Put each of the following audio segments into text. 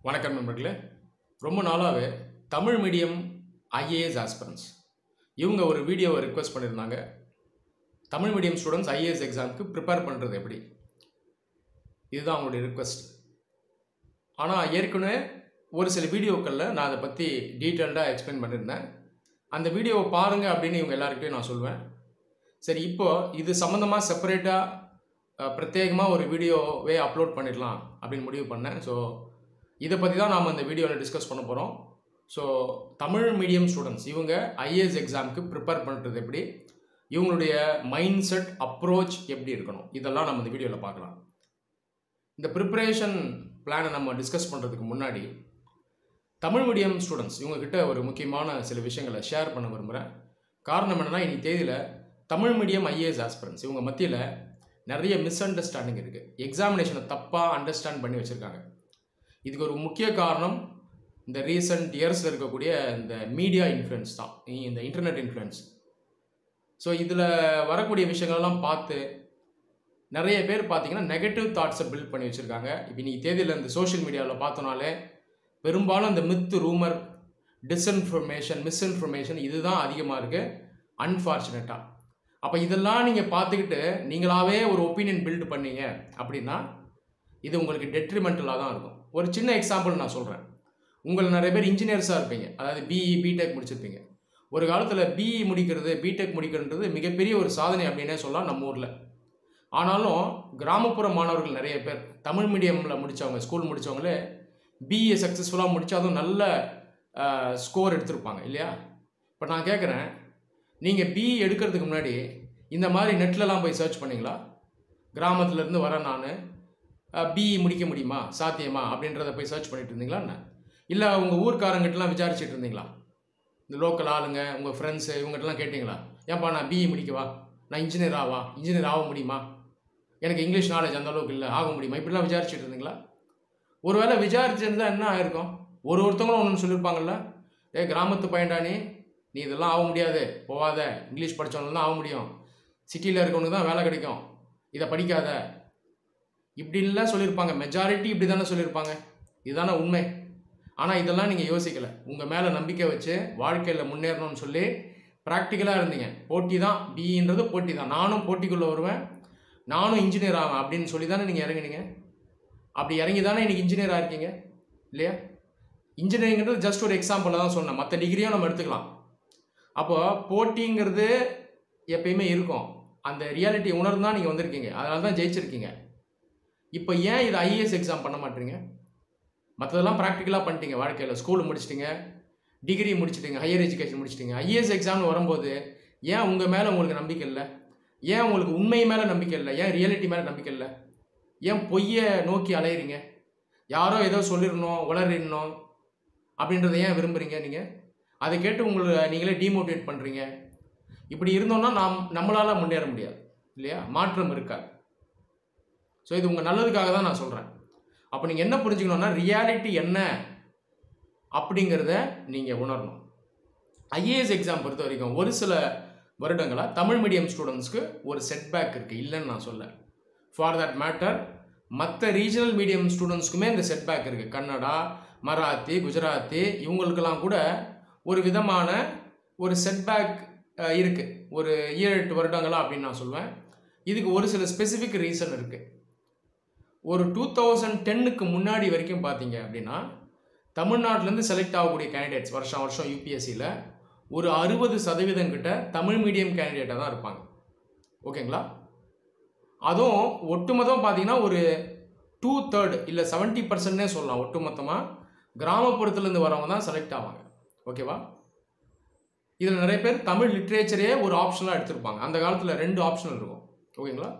வணக்கம் நண்பர்களே. ரொம்ப நாளாகவே தமிழ் மீடியம் ஐஏஎஸ் ஆஸ்பிரன்ஸ் இவங்க ஒரு வீடியோவை ரிக்வெஸ்ட் பண்ணியிருந்தாங்க. தமிழ் மீடியம் ஸ்டூடெண்ட்ஸ் ஐஏஎஸ் எக்ஸாமுக்கு ப்ரிப்பேர் பண்ணுறது எப்படி, இதுதான் அவங்களுடைய ரிக்வெஸ்ட். ஆனால் ஏற்கனவே ஒரு சில வீடியோக்களில் நான் அதை பற்றி டீட்டெயில்டாக எக்ஸ்பிளைன் பண்ணியிருந்தேன். அந்த வீடியோவை பாருங்கள் அப்படின்னு இவங்க எல்லாருக்கிட்டையும் நான் சொல்லுவேன். சரி, இப்போது இது சம்மந்தமாக செப்பரேட்டாக பிரத்யேகமாக ஒரு வீடியோவே அப்லோட் பண்ணிடலாம் அப்படின்னு முடிவு பண்ணேன். ஸோ இதை பற்றி தான் நாம் இந்த வீடியோவில் டிஸ்கஸ் பண்ண போகிறோம். ஸோ தமிழ் மீடியம் ஸ்டூடெண்ட்ஸ் இவங்க ஐஏஎஸ் எக்ஸாமுக்கு ப்ரிப்பேர் பண்ணுறது எப்படி, இவங்களுடைய மைண்ட் செட் அப்ரோச் எப்படி இருக்கணும், இதெல்லாம் நம்ம இந்த வீடியோவில் பார்க்கலாம். இந்த ப்ரிப்பரேஷன் பிளானை நம்ம டிஸ்கஸ் பண்ணுறதுக்கு முன்னாடி தமிழ் மீடியம் ஸ்டூடெண்ட்ஸ் இவங்ககிட்ட ஒரு முக்கியமான சில விஷயங்களை ஷேர் பண்ண விரும்புகிறேன். காரணம் என்னென்னா, இன்னைக்கு தேதியில் தமிழ் மீடியம் ஐஏஎஸ் ஆஸ்பிரன்ஸ் இவங்க மத்தியில் நிறைய மிஸ் அண்டர்ஸ்டாண்டிங் இருக்குது. எக்ஸாமினேஷனை தப்பாக அண்டர்ஸ்டாண்ட் பண்ணி வச்சுருக்காங்க. இதுக்கு ஒரு முக்கிய காரணம் இந்த ரீசன்ட் இயர்ஸில் இருக்கக்கூடிய இந்த மீடியா இன்ஃப்ளூயன்ஸ் தான், இந்த இன்டர்நெட் இன்ஃப்ளூயன்ஸ். ஸோ இதில் வரக்கூடிய விஷயங்கள்லாம் பார்த்து நிறைய பேர் பார்த்தீங்கன்னா நெகட்டிவ் தாட்ஸை பில்ட் பண்ணி வச்சுருக்காங்க. இப்போ இன்றைக்கி தேதியில் இந்த சோஷியல் மீடியாவில் பார்த்தோன்னாலே பெரும்பாலும் இந்த மித்து, ரூமர், டிஸ்இன்ஃபர்மேஷன், மிஸ்இன்ஃபர்மேஷன் இதுதான் அதிகமாக இருக்குது அன்ஃபார்ச்சுனேட்டாக. அப்போ இதெல்லாம் நீங்கள் பார்த்துக்கிட்டு நீங்களாகவே ஒரு ஒப்பீனியன் பில்டு பண்ணீங்க அப்படின்னா இது உங்களுக்கு டெட்ரிமெண்டலாக தான் இருக்கும். ஒரு சின்ன எக்ஸாம்பிள் நான் சொல்கிறேன். உங்கள் நிறைய பேர் இன்ஜினியர்ஸாக இருப்பீங்க, அதாவது பிஇ பிடெக் முடிச்சிருப்பீங்க. ஒரு காலத்தில் பிஇ முடிக்கிறது, பிடெக் முடிக்கிறதுன்றது மிகப்பெரிய ஒரு சாதனை அப்படின்னே சொல்லலாம் நம்ம ஊரில். ஆனாலும் கிராமப்புற மாணவர்கள் நிறைய பேர் தமிழ் மீடியமில் முடித்தவங்க, ஸ்கூல் முடித்தவங்களே பிஇ சக்ஸஸ்ஃபுல்லாக முடித்தா அதுவும் நல்ல ஸ்கோர் எடுத்திருப்பாங்க இல்லையா? இப்போ நான் கேட்குறேன், நீங்கள் பிஇ எடுக்கிறதுக்கு முன்னாடி இந்த மாதிரி நெட்லலாம் போய் சர்ச் பண்ணிங்களா? கிராமத்துலேருந்து வரேன் நான், பிஇ முடிக்க முடியுமா, சாத்தியமா அப்படின்றத போய் சர்ச் பண்ணிட்டு இருந்தீங்களா என்ன? இல்லை உங்கள் ஊர்க்காரங்கிட்டலாம் விசாரிச்சுட்டு இருந்தீங்களா? இந்த லோக்கல் ஆளுங்க, உங்கள் ஃப்ரெண்ட்ஸு இவங்ககிட்டலாம் கேட்டிங்களா? ஏன்ப்பா நான் பிஇ முடிக்கவா, நான் இன்ஜினியர் ஆக முடியுமா, எனக்கு இங்கிலீஷ் நாலேஜ் அந்த அளவுக்கு இல்லை, ஆக முடியுமா, இப்படிலாம் விசாரிச்சுட்டு இருந்தீங்களா? ஒருவேளை விசாரிச்சிருந்தால் என்ன ஆயிருக்கும்? ஒருத்தவங்களும் ஒன்று சொல்லியிருப்பாங்கல்ல, கிராமத்து பையன்டா நீ இதெல்லாம் ஆக முடியாது, போகாத, இங்கிலீஷ் படித்தவங்களுக்கு தான் ஆக முடியும், சிட்டியில் இருக்கவனுக்கு தான் வேலை கிடைக்கும், இதை படிக்காத, இப்படின்லாம் சொல்லியிருப்பாங்க. மெஜாரிட்டி இப்படி தானே சொல்லியிருப்பாங்க, இதுதானே உண்மை. ஆனால் இதெல்லாம் நீங்கள் யோசிக்கலை. உங்கள் மேலே நம்பிக்கை வச்சு வாழ்க்கையில் முன்னேறணும்னு சொல்லி ப்ராக்டிக்கலாக இருந்தீங்க. போட்டி தான், பிஇன்றது போட்டி தான், நானும் போட்டிக்குள்ளே வருவேன், நானும் இன்ஜினியர் ஆவேன் அப்படின்னு சொல்லி தானே நீங்கள் இறங்கினீங்க. அப்படி இறங்கி தானே இன்றைக்கி இன்ஜினியராக இருக்கீங்க இல்லையா? இன்ஜினியரிங்கிறது ஜஸ்ட் ஒரு எக்ஸாம்பிளாக தான் சொன்னேன், மற்ற டிகிரியும் நம்ம எடுத்துக்கலாம். அப்போது போட்டிங்கிறது எப்பயுமே இருக்கும். அந்த ரியாலிட்டி உணர்ந்தான் நீங்கள் வந்திருக்கீங்க, அதனால தான் ஜெயிச்சிருக்கீங்க. இப்போ ஏன் இது ஐஏஎஸ் எக்ஸாம் பண்ண மாட்டீங்க? மற்றதெல்லாம் ப்ராக்டிக்கலாக பண்ணிட்டீங்க, வாழ்க்கையில் ஸ்கூல் முடிச்சிட்டிங்க, டிகிரி முடிச்சிட்டிங்க, ஹையர் எஜுகேஷன் முடிச்சிட்டிங்க. ஐஏஎஸ் எக்ஸாம்னு வரும்போது ஏன் உங்கள் மேலே உங்களுக்கு நம்பிக்கை இல்லை? ஏன் உங்களுக்கு உண்மை மேலே நம்பிக்கை இல்லை? ஏன் ரியாலிட்டி மேலே நம்பிக்கை இல்லை? ஏன் பொய்யை நோக்கி அலையிறீங்க? யாரோ ஏதோ சொல்லிடணும், வளரிடணும் அப்படின்றத ஏன் விரும்புகிறீங்க நீங்கள்? அதை கேட்டு உங்களை நீங்களே டிமோட்டிவேட் பண்ணுறீங்க. இப்படி இருந்தோன்னா நம்மளால் முன்னேற முடியாது இல்லையா? மாற்றம் இருக்காது. ஸோ இது உங்கள் நல்லதுக்காக தான் நான் சொல்கிறேன். அப்போ நீங்கள் என்ன புரிஞ்சுக்கணுன்னா, ரியாலிட்டி என்ன அப்படிங்கிறத நீங்கள் உணரணும். ஐஏஎஸ் எக்ஸாம் பொறுத்த வரைக்கும் ஒரு சில வருடங்களாக தமிழ் மீடியம் ஸ்டூடெண்ட்ஸ்க்கு ஒரு செட்பேக் இருக்குது, இல்லைன்னு நான் சொல்ல. ஃபார் தட் மேட்டர் மற்ற ரீஜனல் மீடியம் ஸ்டூடெண்ட்ஸ்க்குமே இந்த செட்பேக் இருக்குது. கன்னடா, மராத்தி, குஜராத்தி இவங்களுக்கெல்லாம் கூட ஒரு விதமான ஒரு செட்பேக் இருக்குது, ஒரு 7-8 வருடங்களா அப்படின்னு நான் சொல்லுவேன். இதுக்கு ஒரு சில ஸ்பெசிஃபிக் ரீசன் இருக்குது. ஒரு 2010க்கு முன்னாடி வரைக்கும் பார்த்தீங்க அப்படின்னா தமிழ்நாட்டிலேருந்து செலக்ட் ஆகக்கூடிய கேண்டிடேட்ஸ் வருஷம் யூபிஎஸ்சியில் ஒரு 60% கிட்ட தமிழ் மீடியம் கேண்டிடேட்டாக தான் இருப்பாங்க. ஓகேங்களா? அதுவும் ஒட்டுமொத்தமாக பார்த்தீங்கன்னா ஒரு 2/3 இல்லை 70%னே சொல்லலாம். ஒட்டுமொத்தமாக கிராமப்புறத்துலேருந்து வரவங்க தான் செலக்ட் ஆவாங்க. ஓகேவா? இதில் நிறைய பேர் தமிழ் லிட்ரேச்சரே ஒரு ஆப்ஷனாக எடுத்திருப்பாங்க. அந்த காலத்தில் 2 ஆப்ஷனல் இருக்கும். ஓகேங்களா?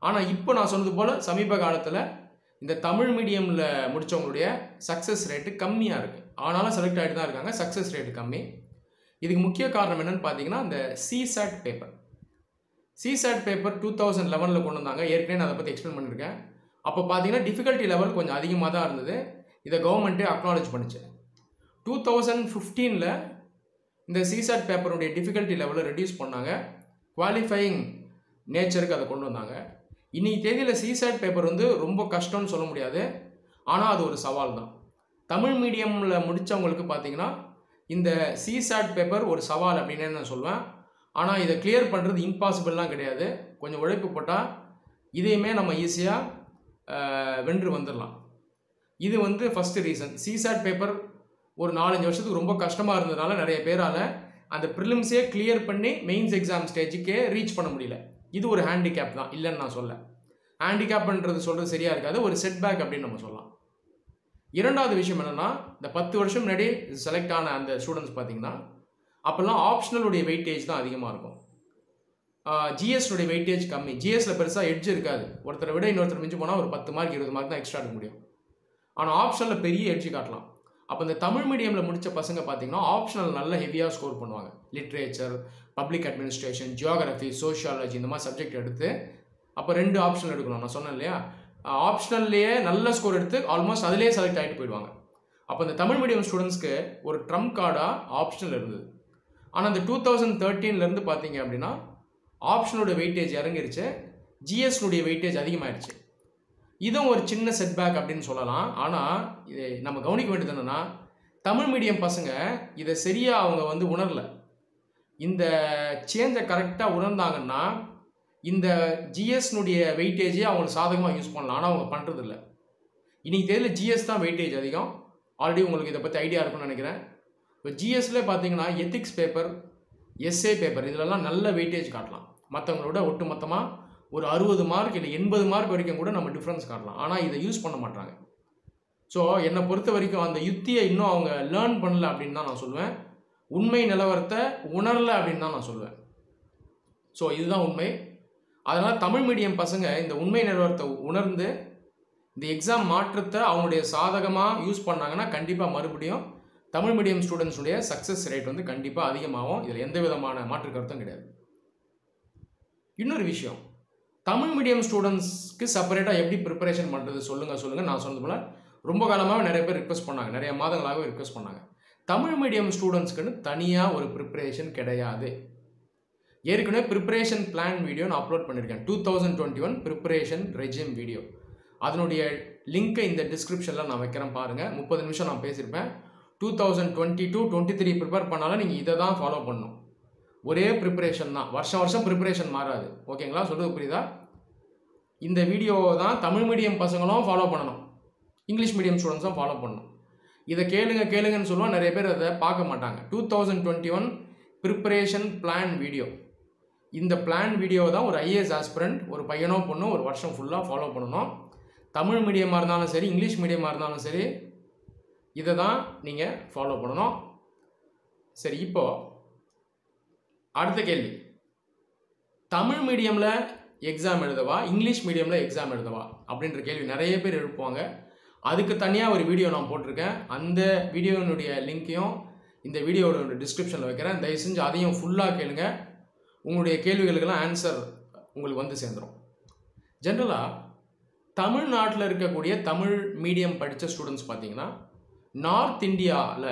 ஆனால் இப்போ நான் சொன்னது போல் சமீப காலத்தில் இந்த தமிழ் மீடியமில் முடித்தவங்களுடைய சக்ஸஸ் ரேட்டு கம்மியாக இருக்குது. ஆனாலும் செலக்ட் ஆகிட்டு தான் இருக்காங்க, சக்ஸஸ் ரேட்டு கம்மி. இதுக்கு முக்கிய காரணம் என்னென்னு பார்த்தீங்கன்னா, இந்த சிசாட் பேப்பர் 2011 கொண்டு வந்தாங்க. ஏற்கனவே நான் அதை பற்றி எக்ஸ்பிளைன் பண்ணியிருக்கேன். அப்போ பார்த்தீங்கன்னா டிஃபிகல்ட்டி லெவல் கொஞ்சம் அதிகமாக தான் இருந்தது. இதை கவர்மெண்ட்டே அக்னாலேஜ் பண்ணிச்சு. 2015 இந்த சிசாட் பேப்பருடைய டிஃபிகல்ட்டி லெவலை ரெடியூஸ் பண்ணாங்க, குவாலிஃபையிங் நேச்சருக்கு அதை கொண்டு வந்தாங்க. இன்னைக்கு தேதியில் சிசாட் பேப்பர் ரொம்ப கஷ்டம்னு சொல்ல முடியாது, ஆனால் அது ஒரு சவால் தான். தமிழ் மீடியமில் முடித்தவங்களுக்கு பார்த்தீங்கன்னா இந்த சிசாட் பேப்பர் ஒரு சவால் அப்படின்னு நான் சொல்லுவேன். ஆனால் இதை கிளியர் பண்ணுறது இம்பாசிபிள்லாம் கிடையாது. கொஞ்சம் உழைப்பு போட்டால் இதையுமே நம்ம ஈஸியாக வென்று வந்துடலாம். இது வந்து ஃபஸ்ட்டு ரீசன். சிசாட் பேப்பர் ஒரு 4-5 வருஷத்துக்கு ரொம்ப கஷ்டமாக இருந்ததுனால நிறைய பேரால் அந்த ப்ரிலிம்ஸே கிளியர் பண்ணி மெயின்ஸ் எக்ஸாம் ஸ்டேஜுக்கே ரீச் பண்ண முடியல. இது ஒரு ஹேண்டிகேப் தான், இல்லைன்னு நான் சொல்ல. ஹேண்டிகேப்ன்றது சொல்கிறது சரியாக இருக்காது, ஒரு செட்பேக் அப்படின்னு நம்ம சொல்லலாம். இரண்டாவது விஷயம் என்னென்னா, இந்த 10 வருஷம் முன்னாடி செலக்ட் ஆன அந்த ஸ்டூடெண்ட்ஸ் பார்த்தீங்கன்னா அப்போல்லாம் ஆப்ஷனலுடைய வெயிட்டேஜ் தான் அதிகமாக இருக்கும். ஜிஎஸ்னுடைய வெயிட்டேஜ் கம்மி. ஜிஎஸ்ல பெருசாக எட்ஜ் இருக்காது. ஒருத்தரை விட இன்னொருத்தர் மிஞ்சி போனால் ஒரு 10 மார்க் 20 மார்க் தான் எக்ஸ்ட்ரா எடுக்க முடியும். ஆனால் ஆப்ஷனில் பெரிய எட்ஜ் காட்டலாம். அப்போ இந்த தமிழ் மீடியமில் முடித்த பசங்க பார்த்தீங்கன்னா ஆப்ஷனல் நல்ல ஹெவியாக ஸ்கோர் பண்ணுவாங்க. Literature, public administration, geography, sociology இந்த மாதிரி சப்ஜெக்ட் எடுத்து அப்போ 2 ஆப்ஷன் எடுக்கணும். நான் சொன்னேன் இல்லையா, ஆப்ஷனல்லையே நல்ல ஸ்கோர் எடுத்து ஆல்மோஸ்ட் அதிலே செலக்ட் ஆகிட்டு போயிடுவாங்க. அப்போ இந்த தமிழ் மீடியம் ஸ்டூடெண்ட்ஸ்க்கு ஒரு ட்ரம்ப் கார்டாக ஆப்ஷனல் இருந்தது. ஆனால் இந்த 2013 பார்த்தீங்க அப்படின்னா ஆப்ஷனோட வெயிட்டேஜ் இறங்கிருச்சு, ஜிஎஸ்னுடைய வெயிட்டேஜ் அதிகமாகிடுச்சு. இதுவும் ஒரு சின்ன செட்பேக் அப்படின்னு சொல்லலாம். ஆனால் இதை நம்ம கவனிக்க வேண்டியது என்னென்னா, தமிழ் மீடியம் பசங்க இதை சரியாக அவங்க வந்து உணரலை. இந்த சேஞ்சை கரெக்டாக உணர்ந்தாங்கன்னா இந்த ஜிஎஸ்னுடைய வெயிட்டேஜே அவங்களுக்கு சாதகமாக யூஸ் பண்ணலாம். ஆனால் அவங்க பண்ணுறதில்ல. இன்றைக்கி தேதியில் ஜிஎஸ் தான் வெயிட்டேஜ் அதிகம். ஆல்ரெடி உங்களுக்கு இதை பற்றி ஐடியா இருக்குன்னு நினைக்கிறேன். இப்போ ஜிஎஸ்லேயே பார்த்தீங்கன்னா எத்திக்ஸ் பேப்பர், எஸ்ஏ பேப்பர் இதிலெல்லாம் நல்ல வெயிட்டேஜ் காட்டலாம். மற்றவங்களோட ஒட்டு மொத்தமாக ஒரு 60 மார்க் இல்லை 80 மார்க் வரைக்கும் கூட நம்ம டிஃப்ரென்ஸ் காட்டலாம். ஆனால் இதை யூஸ் பண்ண மாட்டாங்க. ஸோ என்னை பொறுத்த வரைக்கும் அந்த யுத்தியை இன்னும் அவங்க லேர்ன் பண்ணல அப்படின்னு தான் நான் சொல்லுவேன். உண்மை நிலவரத்தை உணரலை அப்படின்னு தான் நான் சொல்லுவேன். ஸோ இதுதான் உண்மை. அதனால் தமிழ் மீடியம் பசங்க இந்த உண்மை நிலவரத்தை உணர்ந்து இந்த எக்ஸாம் மாற்றத்தை அவங்களுடைய சாதகமாக யூஸ் பண்ணாங்கன்னா கண்டிப்பாக மறுபடியும் தமிழ் மீடியம் ஸ்டூடெண்ட்ஸுடைய சக்ஸஸ் ரேட் வந்து கண்டிப்பாக அதிகமாகும். இதில் எந்த விதமான மாற்று கருத்தும் கிடையாது. இன்னொரு விஷயம், தமிழ் மீடியம் ஸ்டூடெண்ட்ஸ்க்கு செப்பரேட்டாக எப்படி ப்ரிப்பரேஷன் பண்ணுறது சொல்லுங்கள். நான் சொன்னது போல் ரொம்ப காலமாக நிறைய பேர் ரிக்வெஸ்ட் பண்ணாங்க, நிறைய மாதங்களாகவே ரிக்வெஸ்ட் பண்ணாங்க. தமிழ் மீடியம் ஸ்டூடெண்ட்ஸ்க்குன்னு தனியாக ஒரு ப்ரிப்பரேஷன் கிடையாது. ஏற்கனவே ப்ரிப்பரேஷன் பிளான் வீடியோ நான் அப்லோட் பண்ணியிருக்கேன். 2021 ப்ரிப்பரேஷன் ரெஜிம் வீடியோ. அதனுடைய லிங்க்கை இந்த டிஸ்கிரிப்ஷனில் நான் வைக்கிறேன் பாருங்கள். 30 நிமிஷம் நான் பேசியிருப்பேன். 2022-23 ப்ரிப்பேர் பண்ணாலும் நீங்கள் இதை தான் ஃபாலோ பண்ணணும். ஒரே ப்ரிப்பரேஷன் தான், வருஷம் ப்ரிப்பரேஷன் மாறாது. ஓகேங்களா? சொல்கிறது புரியுதா? இந்த வீடியோ தான் தமிழ் மீடியம் பசங்களும் ஃபாலோ பண்ணணும், இங்கிலீஷ் மீடியம் ஸ்டூடெண்ட்ஸும் ஃபாலோ பண்ணணும். இதை கேளுங்கன்னு சொல்லுவோம், நிறைய பேர் அதை பார்க்க மாட்டாங்க. 2021 ப்ரிப்பரேஷன் பிளான் வீடியோ. இந்த பிளான் வீடியோ தான் ஒரு ஐஏஎஸ் ஆஸ்பிரண்ட், ஒரு பையனோ பொண்ணோ ஒரு வருஷம் ஃபுல்லாக ஃபாலோ பண்ணணும். தமிழ் மீடியமாக இருந்தாலும் சரி, இங்கிலீஷ் மீடியமாக இருந்தாலும் சரி, இதை தான் நீங்கள் ஃபாலோ பண்ணணும். சரி, இப்போது அடுத்த கேள்வி, தமிழ் மீடியமில் எக்ஸாம் எழுதவா இங்கிலீஷ் மீடியமில் எக்ஸாம் எழுதவா அப்படின்ற கேள்வி நிறைய பேர் எழுப்புவாங்க. அதுக்கு தனியாக ஒரு வீடியோ நான் போட்டிருக்கேன். அந்த வீடியோனுடைய லிங்க்கையும் இந்த வீடியோட டிஸ்கிரிப்ஷனில் வைக்கிறேன். தயவு செஞ்சு அதையும் ஃபுல்லாக கேளுங்க. உங்களுடைய கேள்விகளுக்கெல்லாம் ஆன்சர் உங்களுக்கு வந்து சேர்ந்துடும். ஜென்ரலாக தமிழ்நாட்டில் இருக்கக்கூடிய தமிழ் மீடியம் படித்த ஸ்டூடெண்ட்ஸ் பார்த்தீங்கன்னா நார்த் இந்தியாவில்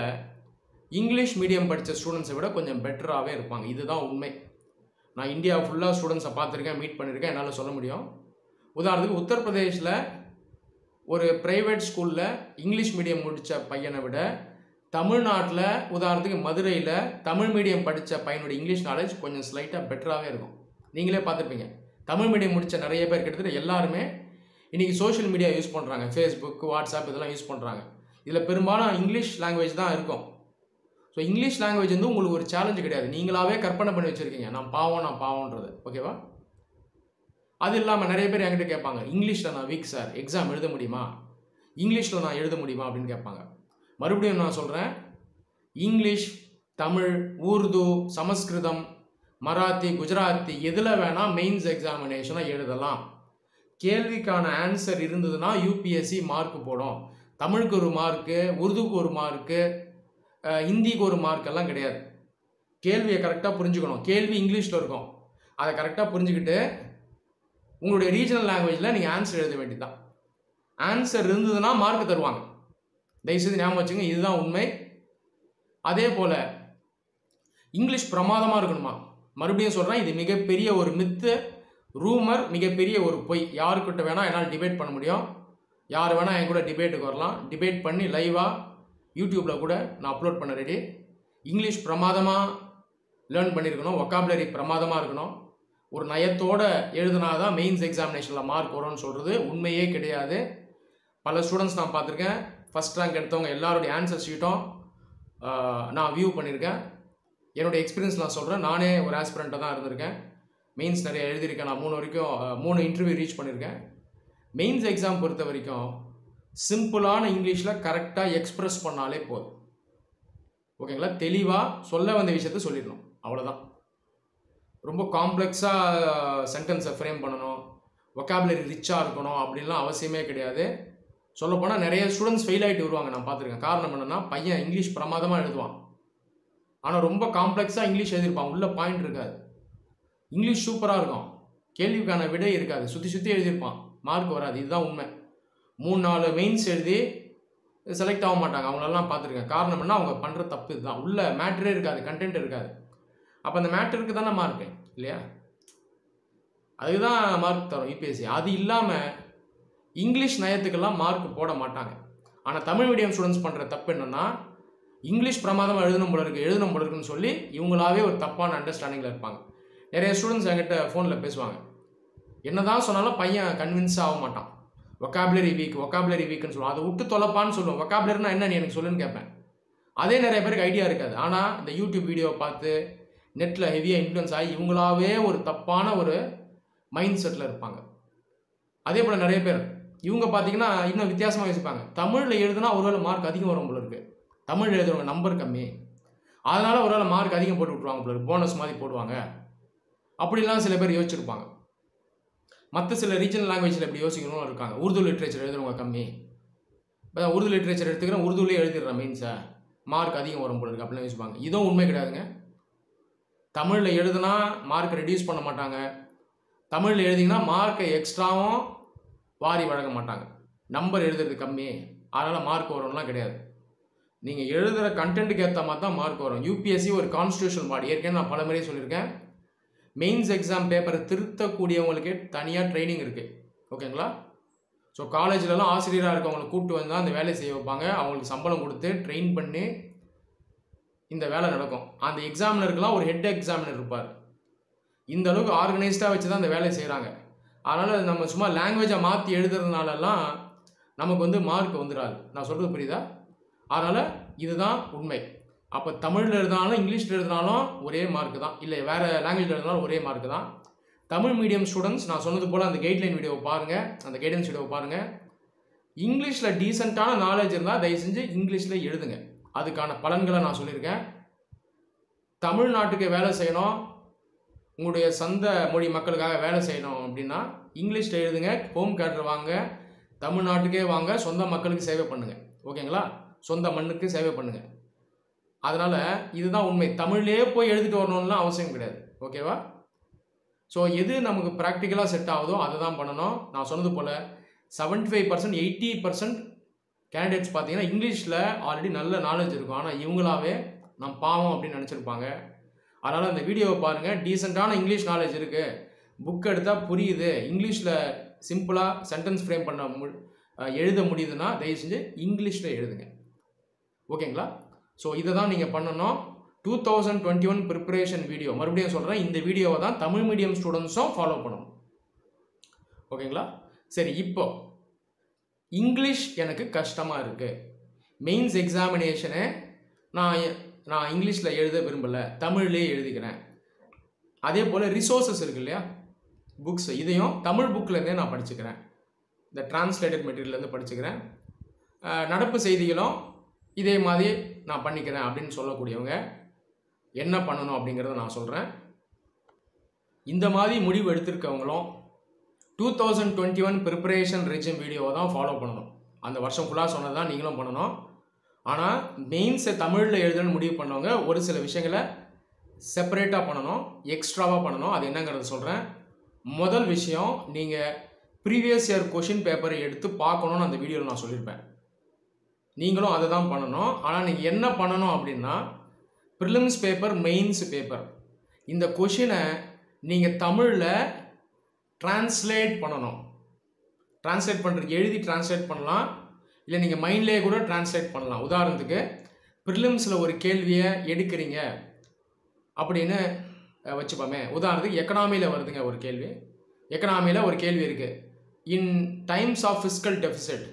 இங்கிலீஷ் மீடியம் படித்த ஸ்டூடெண்ட்ஸை விட கொஞ்சம் பெட்டராகவே இருப்பாங்க. இதுதான் உண்மை. நான் இந்தியா ஃபுல்லாக ஸ்டூடெண்ட்ஸை பார்த்துருக்கேன், மீட் பண்ணியிருக்கேன், என்னால் சொல்ல முடியும். உதாரணத்துக்கு உத்தரப்பிரதேஷில் ஒரு ப்ரைவேட் ஸ்கூலில் இங்கிலீஷ் மீடியம் முடித்த பையனை விட தமிழ்நாட்டில் உதாரணத்துக்கு மதுரையில் தமிழ் மீடியம் படித்த பையனுடைய இங்கிலீஷ் நாலேஜ் கொஞ்சம் ஸ்லைட்டாக பெட்டராகவே இருக்கும். நீங்களே பார்த்துருப்பீங்க. தமிழ் மீடியம் முடித்த நிறைய பேர் கிட்டத்தட்ட எல்லாருமே இன்றைக்கி சோஷியல் மீடியா யூஸ் பண்ணுறாங்க. ஃபேஸ்புக், வாட்ஸ்அப் இதெல்லாம் யூஸ் பண்ணுறாங்க. இதில் பெரும்பாலும் இங்கிலீஷ் லாங்குவேஜ் தான் இருக்கும். ஸோ இங்கிலீஷ் லாங்குவேஜ் வந்து உங்களுக்கு ஒரு சேலஞ்சு கிடையாது, நீங்களாகவே கற்பனை பண்ணி வச்சுருக்கீங்க, நான் பாவம்ன்றது. ஓகேவா? அது இல்லாமல் நிறைய பேர் என்கிட்ட கேட்பாங்க, இங்கிலீஷில் நான் வீக் சார், எக்ஸாம் எழுத முடியுமா, இங்கிலீஷில் நான் எழுத முடியுமா அப்படின்னு கேட்பாங்க. மறுபடியும் நான் சொல்கிறேன், இங்கிலீஷ், தமிழ், உருது, சமஸ்கிருதம், மராத்தி, குஜராத்தி எதில் வேணால் மெயின்ஸ் எக்ஸாமினேஷனாக எழுதலாம். கேள்விக்கான ஆன்சர் இருந்ததுன்னா யூபிஎஸ்சி மார்க் போடும். தமிழுக்கு ஒரு மார்க்கு, உருதுக்கு ஒரு மார்க்கு, ஹிந்திக்கு ஒரு மார்க்கெல்லாம் கிடையாது. கேள்வியை கரெக்டாக புரிஞ்சுக்கணும். கேள்வி இங்கிலீஷில் இருக்கும், அதை கரெக்டாக புரிஞ்சுக்கிட்டு உங்களுடைய ரீஜனல் லாங்குவேஜில் நீங்கள் ஆன்சர் எழுத வேண்டியது தான். ஆன்சர் இருந்ததுன்னா மார்க் தருவாங்க. தயவுசெய்து ஞாபகம் வச்சுங்க, இதுதான் உண்மை. அதே போல் இங்கிலீஷ் பிரமாதமாக இருக்கணுமா? மறுபடியும் சொல்கிறேன், இது மிகப்பெரிய ஒரு மித்து, ரூமர், மிகப்பெரிய ஒரு பொய். யாருக்கிட்ட வேணால் என்னால் டிபேட் பண்ண முடியும், யார் வேணால் என் கூட டிபேட்டுக்கு வரலாம். டிபேட் பண்ணி லைவாக யூடியூப்பில் கூட நான் அப்லோட் பண்ண ரெடி. இங்கிலீஷ் பிரமாதமாக லேர்ன் பண்ணியிருக்கணும், வொக்காபுலரி பிரமாதமாக இருக்கணும். ஒரு நயத்தோடு எழுதுனா தான் மெயின்ஸ் எக்ஸாமினேஷனில் மார்க் வரும்னு சொல்கிறது உண்மையே கிடையாது. பல ஸ்டூடெண்ட்ஸ் நான் பார்த்துருக்கேன். ஃபஸ்ட் ரேங்க் எடுத்தவங்க எல்லாருடைய ஆன்சர் ஷீட்டும் நான் வியூ பண்ணியிருக்கேன். என்னுடைய எக்ஸ்பீரியன்ஸ் நான் சொல்கிறேன். நானே ஒரு ஆஸ்பிரண்ட்டாக தான் இருந்திருக்கேன். மெயின்ஸ் நிறைய எழுதியிருக்கேன். நான் 3 இன்டர்வியூ ரீச் பண்ணியிருக்கேன். மெயின்ஸ் எக்ஸாம் பொறுத்த வரைக்கும் சிம்பிளான இங்கிலீஷில் கரெக்டாக எக்ஸ்ப்ரெஸ் பண்ணாலே போதும். ஓகேங்களா? தெளிவாக சொல்ல வந்த விஷயத்த சொல்லிடணும், அவ்வளோதான். ரொம்ப காம்ப்ளெக்ஸாக சென்டென்ஸை ஃப்ரேம் பண்ணணும், வொக்காபுலரி ரிச்சாக இருக்கணும் அப்படின்லாம் அவசியமே கிடையாது. சொல்லப்போனால் நிறைய ஸ்டூடெண்ட்ஸ் ஃபெயில் ஆகிட்டு வருவாங்க, நான் பார்த்துருக்கேன். காரணம் என்னென்னா, பையன் இங்கிலீஷ் பிரமாதமாக எழுதுவான், ஆனால் ரொம்ப காம்ப்ளெக்ஸாக இங்கிலீஷ் எழுதியிருப்பான், உள்ள பாயிண்ட் இருக்காது. இங்கிலீஷ் சூப்பராக இருக்கும், கேள்விக்கான விடை இருக்காது, சுற்றி எழுதியிருப்பான், மார்க் வராது. இதுதான் உண்மை. 3-4 மெயின்ஸ் எழுதி செலக்ட் ஆக மாட்டாங்க, அவங்களெல்லாம் பார்த்துருக்கேன். காரணம் என்ன? அவங்க பண்ணுற தப்பு இதுதான். உள்ள மேட்ரே இருக்காது, கண்டென்ட் இருக்காது. அப்போ அந்த மேட்டருக்கு தானே மார்க்கு இல்லையா? அதுதான் மார்க் தரும் யூபிஎஸ்சி. அது இல்லாமல் இங்கிலீஷ் நயத்துக்கெல்லாம் மார்க் போட மாட்டாங்க. ஆனால் தமிழ் மீடியம் ஸ்டூடெண்ட்ஸ் பண்ணுற தப்பு என்னென்னா, இங்கிலீஷ் பிரமாதமாக எழுதணும் போல இருக்குன்னு சொல்லி இவங்களாவே ஒரு தப்பான அண்டர்ஸ்டாண்டிங்கில் இருப்பாங்க. நிறைய ஸ்டூடெண்ட்ஸ் என்கிட்ட ஃபோனில் பேசுவாங்க. என்ன தான் சொன்னாலும் பையன் கன்வின்ஸ் ஆக மாட்டான். வொக்காபுலரி வீக்குன்னு சொல்லுவான். அதை விட்டு தொலைப்பான்னு சொல்லுவோம். வொக்காபுலரினா என்ன நீ எனக்கு சொல்லுன்னு கேட்பேன். அதே நிறைய பேருக்கு ஐடியா இருக்காது. ஆனால் இந்த யூடியூப் வீடியோவை பார்த்து நெட்டில் ஹெவியாக இன்ஃப்ளூயன்ஸ் ஆகி இவங்களாவே ஒரு தப்பான ஒரு மைண்ட் செட்டில் இருப்பாங்க. அதே போல் நிறைய பேர் இவங்க பார்த்தீங்கன்னா இன்னும் வித்தியாசமாக யோசிப்பாங்க. தமிழில் எழுதுனா ஒருவேளை மார்க் அதிகம் வரும் போல இருக்குது, தமிழ் எழுதுறவங்க நம்பர் கம்மி, அதனால் ஒருவேளை மார்க் அதிகம் போட்டு விட்ருவாங்க போல இருக்கு, போனஸ் மாதிரி போடுவாங்க அப்படிலாம் சில பேர் யோசிச்சிருப்பாங்க. மற்ற சில ரீஜனல் லாங்குவேஜில் எப்படி யோசிக்கணும்னு இருக்காங்க. உருது லிட்ரேச்சர் எழுதுறவங்க கம்மி, இப்போ உருது லிட்ரேச்சர் எடுத்துக்கிறேன், உருதுலேயே எழுதிடுறேன் மெயின்ஸை, மார்க் அதிகம் வரும் போல இருக்குது அப்படின்னு யோசிப்பாங்க. இதுவும் உண்மை கிடையாதுங்க. தமிழில் எழுதுனா மார்க்கை ரெடியூஸ் பண்ண மாட்டாங்க. தமிழில் எழுதிங்கன்னா மார்க்கை எக்ஸ்ட்ராவும் வாரி வழங்க மாட்டாங்க. நம்பர் எழுதுறது கம்மி, அதனால் மார்க் வரும்லாம் கிடையாது. நீங்கள் எழுதுகிற கண்டென்ட்டுக்கு ஏற்ற மாதிரி தான் மார்க் வரும். யூபிஎஸ்சி ஒரு கான்ஸ்டியூஷன் பாடி. ஏற்கனவே நான் பல முறையே சொல்லியிருக்கேன். மெயின்ஸ் எக்ஸாம் பேப்பரை திருத்தக்கூடியவங்களுக்கே தனியாக ட்ரைனிங் இருக்குது. ஓகேங்களா? ஸோ காலேஜ்லலாம் ஆசிரியராக இருக்கவங்களை கூப்பிட்டு வந்து தான் அந்த வேலையை செய்ய வைப்பாங்க. அவங்களுக்கு சம்பளம் கொடுத்து ட்ரெயின் பண்ணி இந்த வேலை நடக்கும். அந்த எக்ஸாமினருக்கெல்லாம் ஒரு ஹெட் எக்ஸாமினர் இருப்பார். இந்த அளவுக்கு ஆர்கனைஸ்டாக வச்சு தான் அந்த வேலையை செய்கிறாங்க. அதனால் நம்ம சும்மா லாங்குவேஜை மாற்றி எழுதுறதுனாலலாம் நமக்கு வந்து மார்க் வந்துடாது. நான் சொல்கிறது புரியுதா? அதனால் இதுதான் உண்மை. அப்போ தமிழில் எழுதினாலும் இங்கிலீஷில் எழுதினாலும் ஒரே மார்க்கு தான், இல்லை வேறு லாங்குவேஜில் எழுதினாலும் ஒரே மார்க்கு தான். தமிழ் மீடியம் ஸ்டூடெண்ட்ஸ் நான் சொன்னது போல் அந்த கைட்லைன் வீடியோவை பாருங்கள், அந்த கைடன்ஸ் வீடியோவை பாருங்கள். இங்கிலீஷில் டீசெண்டான நாலேஜ் இருந்தால் தயவு செஞ்சு இங்கிலீஷில் எழுதுங்க. அதுக்கான பலன்களை நான் சொல்லியிருக்கேன். தமிழ்நாட்டுக்கு வேலை செய்யணும், உங்களுடைய சொந்த மொழி மக்களுக்காக வேலை செய்யணும் அப்படின்னா இங்கிலீஷில் எழுதுங்க. ஹோம் கேடர் வாங்க, தமிழ்நாட்டுக்கே வாங்க, சொந்த மக்களுக்கு சேவை பண்ணுங்கள். ஓகேங்களா? சொந்த மண்ணுக்கு சேவை பண்ணுங்கள். அதனால் இதுதான் உண்மை. தமிழ்லேயே போய் எழுதிட்டு வரணும்லாம் அவசியம் கிடையாது. ஓகேவா? ஸோ எது நமக்கு ப்ராக்டிக்கலாக செட் ஆகுதோ அதை தான் பண்ணணும். நான் சொன்னது போல் 75% 80% கேண்டிடேட்ஸ் பார்த்தீங்கன்னா இங்கிலீஷில் ஆல்ரெடி நல்ல நாலேஜ் இருக்கும், ஆனால் இவங்களாவே நான் பாவம் அப்படின்னு நினச்சிருப்பாங்க. அதனால் அந்த வீடியோவை பாருங்கள். டீசெண்டான இங்கிலீஷ் நாலேஜ் இருக்குது, புக் எடுத்தால் புரியுது, இங்கிலீஷில் சிம்பிளாக சென்டென்ஸ் ஃப்ரேம் பண்ண எழுத முடியுதுன்னா தயவு செஞ்சு இங்கிலீஷில் எழுதுங்க. ஓகேங்களா? ஸோ இதை தான் நீங்கள் பண்ணணும். 2021 ப்ரிப்பரேஷன் வீடியோ மறுபடியும் சொல்கிறேன். இந்த வீடியோவை தான் தமிழ் மீடியம் ஸ்டூடெண்ட்ஸும் ஃபாலோ பண்ணணும். ஓகேங்களா? சரி, இப்போ இங்கிலீஷ் எனக்கு கஷ்டமாக இருக்குது, மெயின்ஸ் எக்ஸாமினேஷனை நான் இங்கிலீஷில் எழுத விரும்பலை, தமிழ்லேயே எழுதிக்கிறேன். அதே போல் ரிசோர்ஸஸ் இருக்குது இல்லையா, புக்ஸ், இதையும் தமிழ் புக்கிலேருந்தே நான் படிச்சுக்கிறேன், இந்த டிரான்ஸ்லேட்டட் மெட்டீரியல்லேருந்து படிச்சுக்கிறேன், நடப்பு செய்திகளும் இதே மாதிரி நான் பண்ணிக்கிறேன் அப்படின்னு சொல்லக்கூடியவங்க என்ன பண்ணணும் அப்படிங்கிறத நான் சொல்கிறேன். இந்த மாதிரி முடிவு எடுத்திருக்கவங்களும் 2021 ப்ரிப்பரேஷன் ரெஜிம் வீடியோவை தான் ஃபாலோ பண்ணணும். அந்த வருஷம் ஃபுல்லாக சொன்னது தான் நீங்களும் பண்ணணும். ஆனால் மெயின்ஸை தமிழில் எழுதணும்னு முடிவு பண்ணவங்க ஒரு சில விஷயங்களை செப்பரேட்டாக பண்ணணும், எக்ஸ்ட்ராவாக பண்ணணும். அது என்னங்கிறத சொல்கிறேன். முதல் விஷயம், நீங்கள் ப்ரீவியஸ் இயர் கொஷின் பேப்பரை எடுத்து பார்க்கணுன்னு அந்த வீடியோவில் நான் சொல்லியிருப்பேன். நீங்களும் அதை தான் பண்ணணும். ஆனால் நீங்கள் என்ன பண்ணணும் அப்படின்னா, ப்ரிலிம்ஸ் பேப்பர், மெயின்ஸ் பேப்பர், இந்த கொஷினை நீங்கள் தமிழில் டிரான்ஸ்லேட் பண்ணணும். ட்ரான்ஸ்லேட் பண்ணுறதுக்கு எழுதி ட்ரான்ஸ்லேட் பண்ணலாம், இல்லை நீங்கள் மைண்ட்லேயே கூட ட்ரான்ஸ்லேட் பண்ணலாம். உதாரணத்துக்கு ப்ரிலிம்ஸில் ஒரு கேள்வியை எடுக்கிறீங்க அப்படின்னு வச்சுப்போமே. உதாரணத்துக்கு எக்கனாமியில் வருதுங்க ஒரு கேள்வி. எக்கனாமியில் ஒரு கேள்வி இருக்குது. In times of fiscal deficit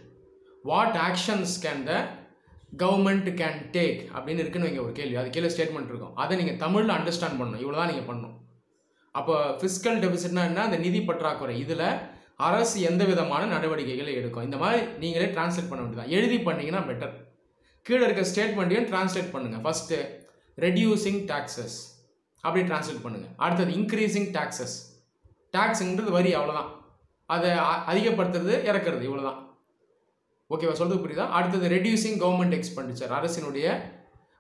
what actions can the government can take அப்படின்னு இருக்குன்னு வைங்க ஒரு கேள்வி. அது கீழே ஸ்டேட்மெண்ட் இருக்கும். அதை நீங்கள் தமிழில் அண்டர்ஸ்டாண்ட் பண்ணணும். இவ்வளோ தான் நீங்கள் பண்ணணும். அப்போ ஃபிஸ்கல் டெஃபிசிட்னா என்ன? அந்த நிதி பற்றாக்குறை. இதில் அரசு எந்த விதமான நடவடிக்கைகளை எடுக்கும். இந்த மாதிரி நீங்களே டிரான்ஸ்லேட் பண்ண வேண்டியதான். எழுதி பண்ணிங்கன்னா பெட்டர். கீழே இருக்க ஸ்டேட்மெண்ட்டையும் டிரான்ஸ்லேட் பண்ணுங்கள். ஃபஸ்ட்டு ரெடியூசிங் டாக்ஸஸ் அப்படி டிரான்ஸ்லேட் பண்ணுங்கள். அடுத்தது இன்க்ரீஸிங் டாக்ஸஸ். டாக்ஸுங்கிறது வரி, அவ்வளோதான். அதை அதிகப்படுத்துறது இறக்குறது, இவ்வளோ தான். ஓகேவா? சொல்கிறது புரியுதா? அடுத்தது ரெடியூசிங் கவர்மெண்ட் எக்ஸ்பெண்டிச்சர், அரசினுடைய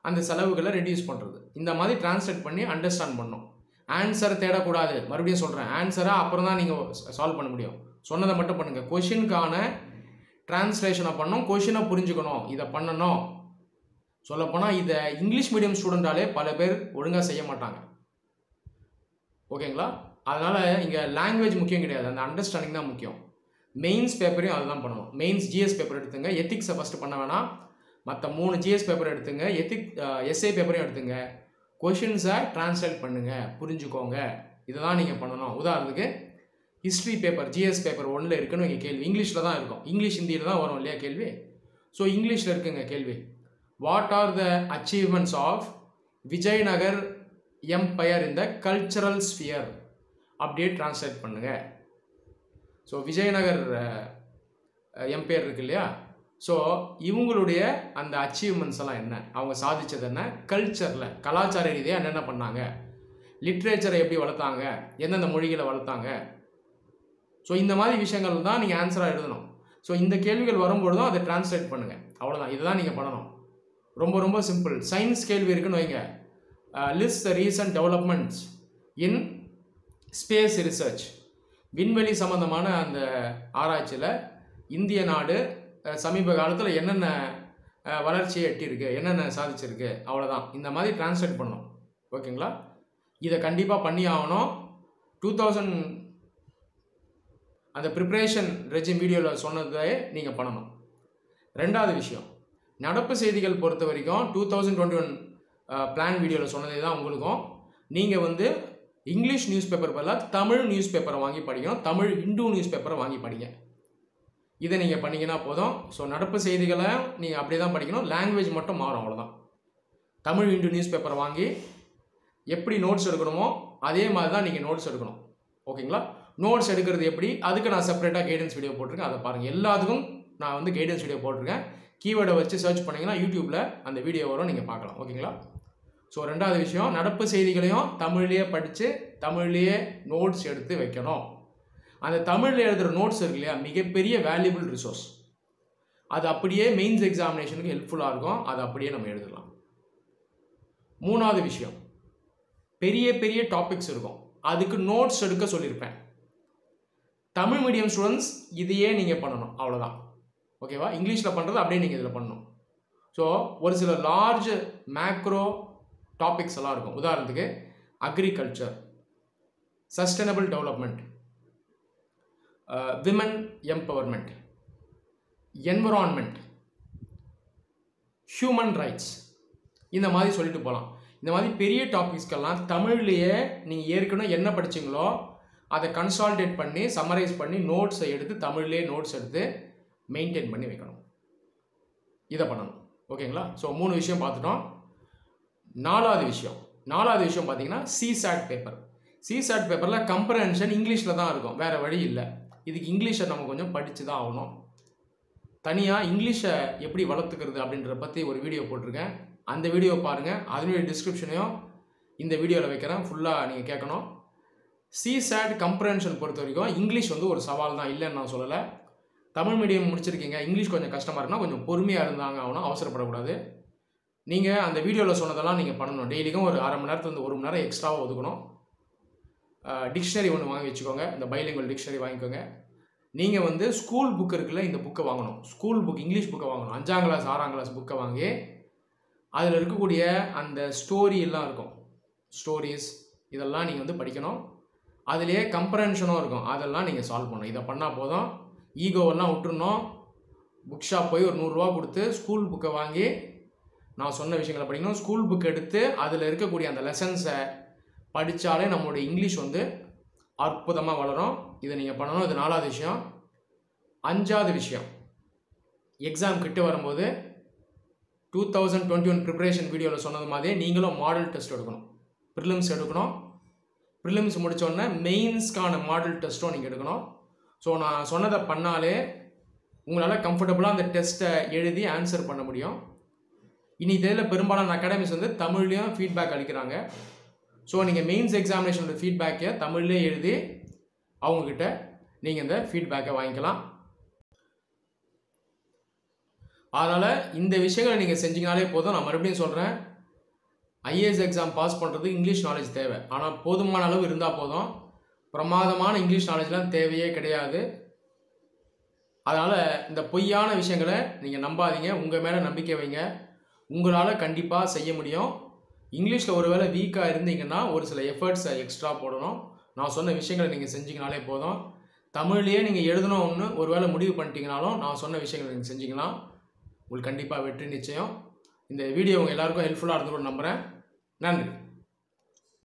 அந்த செலவுகளை ரெடியூஸ் பண்ணுறது. இந்த மாதிரி டிரான்ஸ்லேட் பண்ணி அண்டர்ஸ்டாண்ட் பண்ணணும். ஆன்சரை தேடக்கூடாது. மறுபடியும் சொல்கிறேன், ஆன்சரை அப்புறம் தான் நீங்கள் சால்வ் பண்ண முடியும். சொன்னதை மட்டும் பண்ணுங்கள். கொஷினுக்கான டிரான்ஸ்லேஷனை பண்ணணும், கொஷினை புரிஞ்சுக்கணும், இதை பண்ணணும். சொல்லப்போனால் இதை இங்கிலீஷ் மீடியம் ஸ்டூடெண்டாலே பல பேர் ஒழுங்காக செய்ய மாட்டாங்க. ஓகேங்களா? அதனால் இங்கே லாங்குவேஜ் முக்கியம் கிடையாது, அந்த அண்டர்ஸ்டாண்டிங் தான் முக்கியம். மெயின்ஸ் பேப்பரையும் அதுதான் பண்ணணும். மெயின்ஸ் ஜிஎஸ் பேப்பர் எடுத்துங்க. எத்திக்ஸை ஃபஸ்ட்டு பண்ண வேணாம், மற்ற 3 ஜிஎஸ் பேப்பர் எடுத்துங்க. எஸ்ஏ பேப்பரையும் எடுத்துங்க. கொஷின்ஸை டிரான்ஸ்லேட் பண்ணுங்கள், புரிஞ்சுக்கோங்க. இதை தான் நீங்கள் பண்ணணும். உதாரணத்துக்கு ஹிஸ்ட்ரி பேப்பர் ஜிஎஸ் பேப்பர் 1 இருக்குன்னு இங்கே கேள்வி. இங்கிலீஷில் தான் இருக்கும். இங்கிலீஷ் ஹிந்தியில் தான் வரும் இல்லையா கேள்வி. ஸோ இங்கிலீஷில் இருக்குங்க கேள்வி. What are the achievements of Vijayanagar empire in the cultural sphere அப்படியே டிரான்ஸ்லேட் பண்ணுங்கள். ஸோ விஜயநகர் எம்பையர் இருக்கு இல்லையா, ஸோ இவங்களுடைய அந்த அச்சீவ்மெண்ட்ஸ் எல்லாம் என்ன, அவங்க சாதித்தது என்ன, கல்ச்சரில் கலாச்சார ரீதியாக என்னென்ன பண்ணாங்க, லிட்ரேச்சரை எப்படி வளர்த்தாங்க, எந்தெந்த மொழிகளை வளர்த்தாங்க. ஸோ இந்த மாதிரி விஷயங்கள் தான் நீங்கள் ஆன்சராக எழுதணும். ஸோ இந்த கேள்விகள் வரும்பொழுதும் அதை டிரான்ஸ்லேட் பண்ணுங்கள். அவ்வளோதான், இதுதான் நீங்கள் பண்ணணும். ரொம்ப ரொம்ப சிம்பிள். சயின்ஸ் கேள்வி இருக்குன்னு வைங்க. List the recent developments in space research. விண்வெளி சம்மந்தமான அந்த ஆராய்ச்சியில் இந்திய நாடு சமீப காலத்தில் என்னென்ன வளர்ச்சியை எட்டியிருக்கு, என்னென்ன சாதிச்சிருக்கு, அவ்வளோதான். இந்த மாதிரி டிரான்ஸ்லேட் பண்ணணும். ஓகேங்களா? இதை கண்டிப்பாக பண்ணி ஆகணும். 2000 அந்த ப்ரிப்ரேஷன் ரெஜிம் வீடியோவில் சொன்னதை நீங்கள் பண்ணணும். ரெண்டாவது விஷயம், நடப்பு செய்திகள் பொறுத்த வரைக்கும் 2021 பிளான் வீடியோவில் சொன்னதே தான் உங்களுக்கும். நீங்கள் வந்து இங்கிலீஷ் நியூஸ் பேப்பர் பதிலாக தமிழ் நியூஸ் பேப்பரை வாங்கி படிக்கணும். தமிழ் இந்து நியூஸ் பேப்பரை வாங்கி படிங்க. இதை நீங்கள் பண்ணிங்கன்னா போதும். ஸோ நடப்பு செய்திகளை நீங்கள் அப்படியே தான் படிக்கணும். லாங்குவேஜ் மட்டும் மாறும், அவ்வளோதான். தமிழ் இந்து நியூஸ் பேப்பரை வாங்கி எப்படி நோட்ஸ் எடுக்கணுமோ அதே மாதிரி தான் நீங்கள் நோட்ஸ் எடுக்கணும். ஓகேங்களா? நோட்ஸ் எடுக்கிறது எப்படி, அதுக்கு நான் செப்பரேட்டாக கைடன்ஸ் வீடியோ போட்டிருக்கேன், அதை பாருங்கள். எல்லாத்துக்கும் நான் வந்து கைடன்ஸ் வீடியோ போட்டிருக்கேன். கீவேர்டை வச்சு சர்ச் பண்ணிங்கன்னா யூடியூப்பில் அந்த வீடியோ வரும், நீங்கள் பார்க்கலாம். ஓகேங்களா? ஸோ ரெண்டாவது விஷயம், நடப்பு செய்திகளையும் தமிழ்லேயே படித்து தமிழ்லேயே நோட்ஸ் எடுத்து வைக்கணும். அந்த தமிழில் எழுதுகிற நோட்ஸ் இருக்கு இல்லையா, மிகப்பெரிய வேல்யூபிள் ரிசோர்ஸ். அது அப்படியே மெயின்ஸ் எக்ஸாமினேஷனுக்கு ஹெல்ப்ஃபுல்லாக இருக்கும். அதை அப்படியே நம்ம எழுதலாம். மூணாவது விஷயம், பெரிய பெரிய டாபிக்ஸ் இருக்கும், அதுக்கு நோட்ஸ் எடுக்க சொல்லியிருப்பேன். தமிழ் மீடியம் ஸ்டூடெண்ட்ஸ் இதையே நீங்கள் பண்ணணும், அவ்வளோதான். ஓகேவா? இங்கிலீஷில் பண்ணுறது அப்படியே நீங்கள் இதில் பண்ணணும். ஸோ ஒரு சில லார்ஜ் மேக்ரோ டாபிக்ஸ் எல்லாம் இருக்கும். உதாரணத்துக்கு agriculture, sustainable development, women empowerment, environment, human rights, இந்த மாதிரி சொல்லிட்டு போகலாம். இந்த மாதிரி பெரிய டாபிக்ஸ்க்கெல்லாம் தமிழ்லேயே நீங்கள் ஏற்கனவே என்ன படிச்சிங்களோ அதை கன்சால்டேட் பண்ணி சம்மரைஸ் பண்ணி நோட்ஸை எடுத்து தமிழ்லேயே நோட்ஸ் எடுத்து மெயின்டைன் பண்ணி வைக்கணும். இதை பண்ணணும். ஓகேங்களா? ஸோ 3 விஷயம் பார்த்துட்டோம். நாலாவது விஷயம் பார்த்தீங்கன்னா சிசாட் பேப்பர். சிசாட் பேப்பரில் கம்ப்ரஹென்ஷன் இங்கிலீஷில் தான் இருக்கும், வேறு வழி இல்லை. இதுக்கு இங்கிலீஷை நம்ம கொஞ்சம் படித்து தான் ஆகணும். தனியாக இங்கிலீஷை எப்படி வளர்த்துக்கிறது அப்படின்றத பற்றி ஒரு வீடியோ போட்டிருக்கேன், அந்த வீடியோ பாருங்கள். அதனுடைய டிஸ்கிரிப்ஷனையும் இந்த வீடியோவில் வைக்கிறேன், ஃபுல்லாக நீங்கள் கேட்கணும். சிசாட் கம்ப்ரஹென்ஷன் பொறுத்த வரைக்கும் இங்கிலீஷ் வந்து ஒரு சவால் தான், இல்லைன்னு நான் சொல்லலை. தமிழ் மீடியம் முடிச்சிருக்கீங்க, இங்கிலீஷ் கொஞ்சம் கஷ்டமாக இருக்குன்னா கொஞ்சம் பொறுமையாக இருந்தாங்க ஆகணும், அவசரப்படக்கூடாது. நீங்கள் அந்த வீடியோவில் சொன்னதெல்லாம் நீங்கள் பண்ணணும். டெய்லிக்கும் ஒரு அரை மணி நேரத்துலேருந்து 1 மணி நேரம் எக்ஸ்ட்ராவாக ஒதுக்கணும். டிக்ஷனரி ஒன்று வாங்கி வச்சுக்கோங்க, இந்த பைலிங்குவல் டிக்ஷனரி வாங்கிக்கோங்க. நீங்கள் வந்து ஸ்கூல் புக் இருக்குல்ல, இந்த புக்கை வாங்கணும். ஸ்கூல் புக் இங்கிலீஷ் புக்கை வாங்கணும். 5ஆம் கிளாஸ் 6ஆம் கிளாஸ் புக்கை வாங்கி அதில் இருக்கக்கூடிய அந்த ஸ்டோரி எல்லாம் இருக்கும், ஸ்டோரிஸ் இதெல்லாம் நீங்கள் வந்து படிக்கணும். அதுலேயே கம்ப்ரஹென்ஷனும் இருக்கும், அதெல்லாம் நீங்கள் சால்வ் பண்ணணும். இதை பண்ணால் போதும். ஈகோவெல்லாம் விட்டுருணும். புக் ஷாப் போய் ஒரு 100 ரூபா கொடுத்து ஸ்கூல் புக்கை வாங்கி நான் சொன்ன விஷயங்களை படிக்கணும். ஸ்கூல் புக் எடுத்து அதில் இருக்கக்கூடிய அந்த லெசன்ஸை படித்தாலே நம்மளுடைய இங்கிலீஷ் வந்து அற்புதமாக வளரும். இதை நீங்கள் பண்ணணும். இது 4வது விஷயம். 5வது விஷயம், எக்ஸாம் கிட்ட வரும்போது 2021 ப்ரிப்பரேஷன் வீடியோவில் சொன்னது மாதிரி நீங்களும் மாடல் டெஸ்ட் எடுக்கணும். ப்ரிலிம்ஸ் எடுக்கணும். ப்ரிலிம்ஸ் முடித்தோடனே மெயின்ஸ்க்கான மாடல் டெஸ்ட்டும் நீங்கள் எடுக்கணும். ஸோ நான் சொன்னதை பண்ணாலே உங்களால் கம்ஃபர்டபுளாக அந்த டெஸ்ட்டை எழுதி ஆன்சர் பண்ண முடியும். இனி இதில் பெரும்பாலான அகாடமிஸ் வந்து தமிழ்லேயும் ஃபீட்பேக் அளிக்கிறாங்க. ஸோ நீங்கள் மெயின்ஸ் எக்ஸாமினேஷனோட ஃபீட்பேக்கை தமிழ்லேயே எழுதி அவங்கக்கிட்ட நீங்கள் இந்த ஃபீட்பேக்கை வாங்கிக்கலாம். அதனால் இந்த விஷயங்களை நீங்கள் செஞ்சீங்கனாலே போதும். நான் மறுபடியும் சொல்கிறேன், ஐஏஎஸ் எக்ஸாம் பாஸ் பண்ணுறது இங்கிலீஷ் நாலேஜ் தேவை. ஆனால் போதுமான அளவு இருந்தால் போதும். பிரமாதமான இங்கிலீஷ் நாலேஜ்லாம் தேவையே கிடையாது. அதனால் இந்த பொய்யான விஷயங்களை நீங்கள் நம்பாதீங்க. உங்கள் மேலே நம்பிக்கை வைங்க. உங்களால் கண்டிப்பாக செய்ய முடியும். இங்கிலீஷில் ஒருவேளை வீக்காக இருந்தீங்கன்னா ஒரு சில எஃபர்ட்ஸை எக்ஸ்ட்ரா போடணும். நான் சொன்ன விஷயங்களை நீங்கள் செஞ்சீங்கனாலே போதும். தமிழ்லேயே நீங்கள் எழுதணும்னு ஒருவேளை முடிவு பண்ணிட்டீங்கனாலும் நான் சொன்ன விஷயங்களை நீங்கள் செஞ்சீங்கன்னா உங்களுக்கு கண்டிப்பாக வெற்றி நிச்சயம். இந்த வீடியோ உங்கள் எல்லாருக்கும் ஹெல்ப்ஃபுல்லாக இருந்துன்னு நம்புகிறேன். நன்றி.